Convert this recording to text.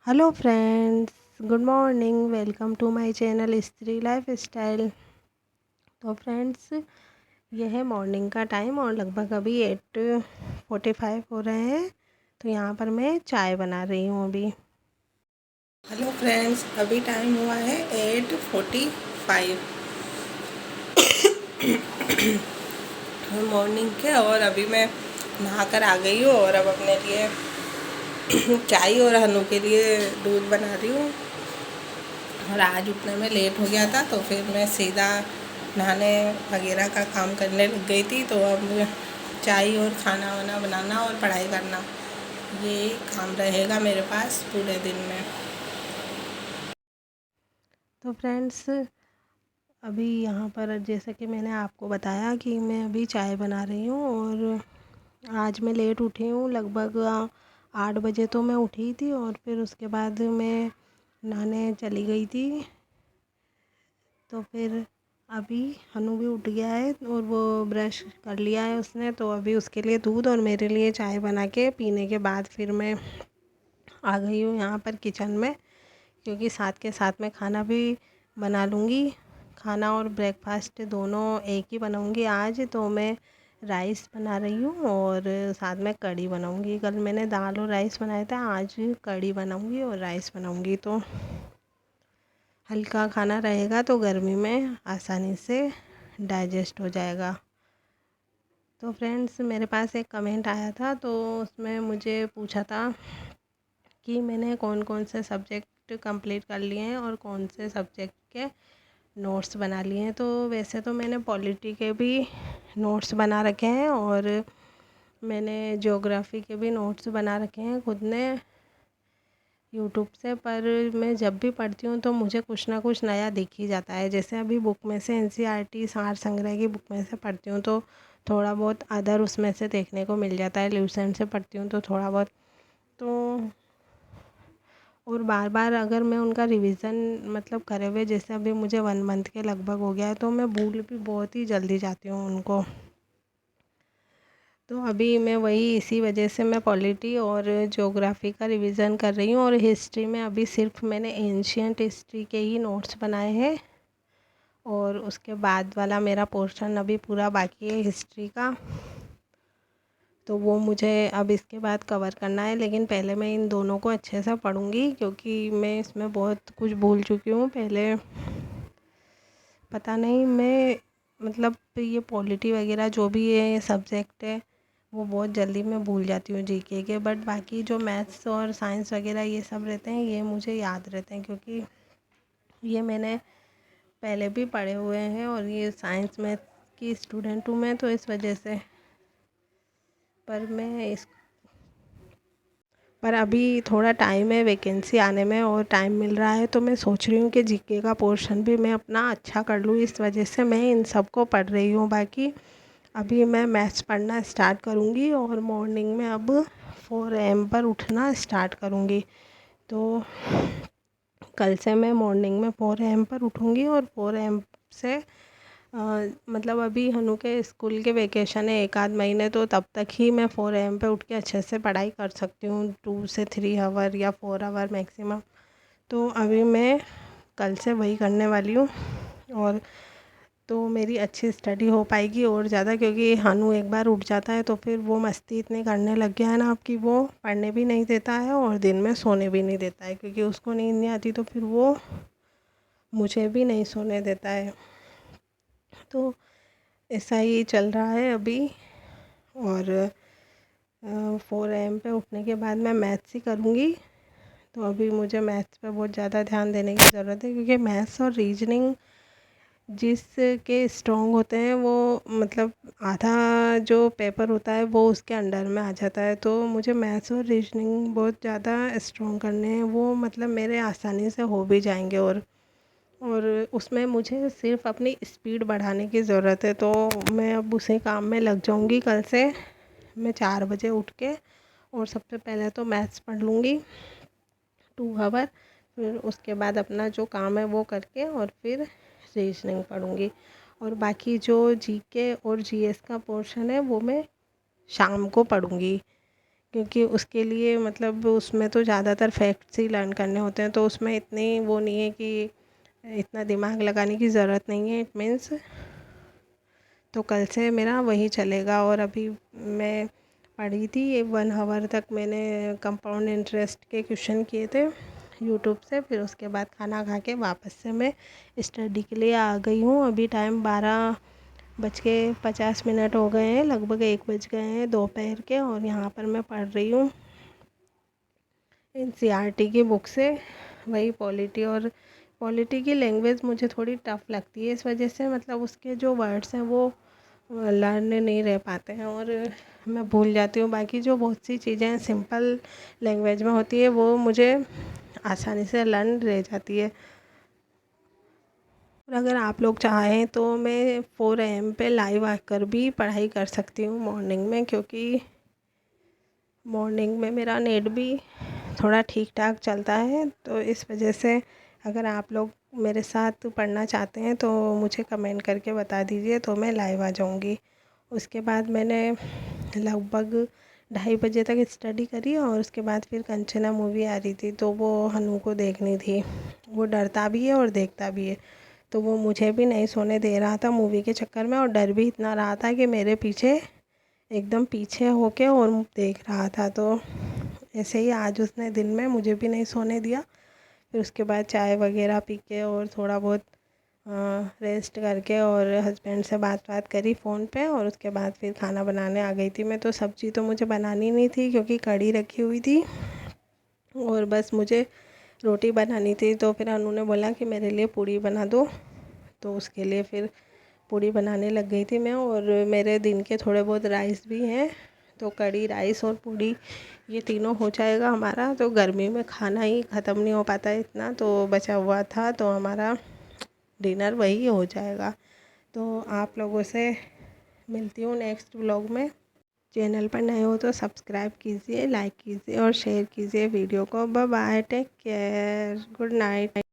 Hello friends, good morning. Welcome to my channel Stree lifestyle. तो friends, ये है morning का टाइम और लगभग अभी 8:45 हो रहे हैं। तो यहाँ पर मैं चाय बना रही हूँ अभी। हेलो फ्रेंड्स, अभी टाइम हुआ है 8:45 मॉर्निंग के। और अभी मैं नहा कर आ गई हूँ और अब अपने लिए चाय और हनु के लिए दूध बना रही हूँ। और आज उठने में लेट हो गया था तो फिर मैं सीधा नहाने वगैरह का काम करने लग गई थी। तो अब चाय और खाना वाना बनाना और पढ़ाई करना, ये काम रहेगा मेरे पास पूरे दिन में। तो फ्रेंड्स, अभी यहाँ पर जैसे कि मैंने आपको बताया कि मैं अभी चाय बना रही हूँ और आज मैं लेट उठी हूँ। लगभग 8 बजे तो मैं उठी थी और फिर उसके बाद मैं नहाने चली गई थी। तो फिर अभी हनु भी उठ गया है और वो ब्रश कर लिया है उसने। तो अभी उसके लिए दूध और मेरे लिए चाय बना के पीने के बाद फिर मैं आ गई हूँ यहाँ पर किचन में, क्योंकि साथ के साथ में खाना भी बना लूँगी। खाना और ब्रेकफास्ट दोनों एक ही बनाऊँगी आज। तो मैं राइस बना रही हूँ और साथ में कढ़ी बनाऊँगी। कल मैंने दाल और राइस बनाया था, आज कढ़ी बनाऊँगी और राइस बनाऊँगी। तो हल्का खाना रहेगा तो गर्मी में आसानी से डाइजेस्ट हो जाएगा। तो फ्रेंड्स, मेरे पास एक कमेंट आया था तो उसमें मुझे पूछा था कि मैंने कौन कौन से सब्जेक्ट कंप्लीट कर लिए हैं और कौन से सब्जेक्ट के नोट्स बना लिए हैं। तो वैसे तो मैंने पॉलिटी के भी नोट्स बना रखे हैं और मैंने ज्योग्राफी के भी नोट्स बना रखे हैं खुद ने यूट्यूब से। पर मैं जब भी पढ़ती हूँ तो मुझे कुछ ना कुछ नया दिख ही जाता है। जैसे अभी बुक में से एनसीईआरटी सार संग्रह की बुक में से पढ़ती हूँ तो थोड़ा बहुत अदर उसमें से देखने को मिल जाता है। ल्यूसेंट से पढ़ती हूँ तो थोड़ा बहुत तो, और बार बार अगर मैं उनका रिवीज़न मतलब करे हुए, जैसे अभी मुझे 1 मंथ के लगभग हो गया है तो मैं भूल भी बहुत ही जल्दी जाती हूँ उनको। तो अभी मैं वही इसी वजह से मैं पॉलिटी और ज्योग्राफी का रिवीज़न कर रही हूँ। और हिस्ट्री में अभी सिर्फ मैंने एंशियंट हिस्ट्री के ही नोट्स बनाए हैं और उसके बाद वाला मेरा पोर्शन अभी पूरा बाकी है हिस्ट्री का। तो वो मुझे अब इसके बाद कवर करना है, लेकिन पहले मैं इन दोनों को अच्छे से पढ़ूँगी क्योंकि मैं इसमें बहुत कुछ भूल चुकी हूँ पहले। पता नहीं, मैं मतलब ये पॉलिटी वगैरह जो भी है सब्जेक्ट है वो बहुत जल्दी मैं भूल जाती हूँ जीके के। बट बाकी जो मैथ्स और साइंस वगैरह ये सब रहते हैं ये मुझे याद रहते हैं, क्योंकि ये मैंने पहले भी पढ़े हुए हैं और ये साइंस मैथ की स्टूडेंट हूँ मैं, तो इस वजह से। पर मैं इस पर अभी थोड़ा टाइम है वैकेंसी आने में और टाइम मिल रहा है, तो मैं सोच रही हूँ कि जीके का पोर्शन भी मैं अपना अच्छा कर लूँ। इस वजह से मैं इन सब को पढ़ रही हूँ। बाकी अभी मैं मैथ्स पढ़ना स्टार्ट करूँगी और मॉर्निंग में अब 4 AM पर उठना स्टार्ट करूँगी। तो कल से मैं मॉर्निंग में 4 AM पर उठूँगी और 4 AM से मतलब अभी हनु के स्कूल के वेकेशन है 1 आध महीने, तो तब तक ही मैं 4 AM पे उठ के अच्छे से पढ़ाई कर सकती हूँ, 2 से 3 आवर या 4 आवर मैक्सिमम। तो अभी मैं कल से वही करने वाली हूँ और तो मेरी अच्छी स्टडी हो पाएगी और ज़्यादा, क्योंकि हनु एक बार उठ जाता है तो फिर वो मस्ती इतनी करने लग गया है ना अब कि वो पढ़ने भी नहीं देता है और दिन में सोने भी नहीं देता है, क्योंकि उसको नींद नहीं आती तो फिर वो मुझे भी नहीं सोने देता है। तो ऐसा ही चल रहा है अभी। और 4 AM पे उठने के बाद मैं मैथ्स ही करूँगी। तो अभी मुझे मैथ्स पे बहुत ज़्यादा ध्यान देने की ज़रूरत है, क्योंकि मैथ्स और रीजनिंग जिसके स्ट्रॉन्ग होते हैं वो मतलब आधा जो पेपर होता है वो उसके अंडर में आ जाता है। तो मुझे मैथ्स और रीजनिंग बहुत ज़्यादा स्ट्रॉन्ग करने हैं, वो मतलब मेरे आसानी से हो भी जाएंगे। और उसमें मुझे सिर्फ अपनी स्पीड बढ़ाने की ज़रूरत है। तो मैं अब उसी काम में लग जाऊंगी कल से। मैं 4 बजे उठ के और सबसे पहले तो मैथ्स पढ़ लूँगी 2 आवर, फिर उसके बाद अपना जो काम है वो करके और फिर रीजनिंग पढ़ूँगी। और बाकी जो जीके और जीएस का पोर्शन है वो मैं शाम को पढ़ूँगी, क्योंकि उसके लिए मतलब उसमें तो ज़्यादातर फैक्ट्स ही लर्न करने होते हैं, तो उसमें इतनी वो नहीं है कि इतना दिमाग लगाने की ज़रूरत नहीं है, इट मीन्स। तो कल से मेरा वही चलेगा। और अभी मैं पढ़ी थी 1 आवर तक, मैंने कंपाउंड इंटरेस्ट के क्वेश्चन किए थे यूट्यूब से। फिर उसके बाद खाना खा के वापस से मैं स्टडी के लिए आ गई हूँ। अभी टाइम 12:50 हो गए हैं, लगभग 1 बज गए हैं दोपहर के। और यहाँ पर मैं पढ़ रही हूँ एनसीईआरटी की बुक से, वही पॉलिटी। और पॉलिटी की लैंग्वेज मुझे थोड़ी टफ़ लगती है, इस वजह से मतलब उसके जो वर्ड्स हैं वो लर्न नहीं रह पाते हैं और मैं भूल जाती हूँ। बाकी जो बहुत सी चीज़ें सिंपल लैंग्वेज में होती है वो मुझे आसानी से लर्न रह जाती है। और अगर आप लोग चाहें तो मैं 4 AM पे लाइव आकर भी पढ़ाई कर सकती हूँ मॉर्निंग में, क्योंकि मॉर्निंग में मेरा नेट भी थोड़ा ठीक ठाक चलता है। तो इस वजह से अगर आप लोग मेरे साथ पढ़ना चाहते हैं तो मुझे कमेंट करके बता दीजिए, तो मैं लाइव आ जाऊँगी। उसके बाद मैंने लगभग 2:30 बजे तक स्टडी करी और उसके बाद फिर कंचना मूवी आ रही थी, तो वो हनु को देखनी थी। वो डरता भी है और देखता भी है, तो वो मुझे भी नहीं सोने दे रहा था मूवी के चक्कर में। और डर भी इतना रहा था कि मेरे पीछे एकदम पीछे होके और देख रहा था। तो ऐसे ही आज उसने दिन में मुझे भी नहीं सोने दिया। फिर उसके बाद चाय वगैरह पी के और थोड़ा बहुत रेस्ट करके और हस्बैंड से बात करी फ़ोन पे। और उसके बाद फिर खाना बनाने आ गई थी मैं। तो सब्ज़ी तो मुझे बनानी नहीं थी क्योंकि कढ़ी रखी हुई थी, और बस मुझे रोटी बनानी थी। तो फिर अनु ने बोला कि मेरे लिए पूड़ी बना दो, तो उसके लिए फिर पूड़ी बनाने लग गई थी मैं। और मेरे दिन के थोड़े बहुत राइस भी हैं, तो कढ़ी, राइस और पूड़ी ये तीनों हो जाएगा हमारा। तो गर्मी में खाना ही ख़त्म नहीं हो पाता है इतना, तो बचा हुआ था, तो हमारा डिनर वही हो जाएगा। तो आप लोगों से मिलती हूँ नेक्स्ट व्लॉग में। चैनल पर नए हो तो सब्सक्राइब कीजिए, लाइक कीजिए और शेयर कीजिए वीडियो को। Bye bye, take care, good night.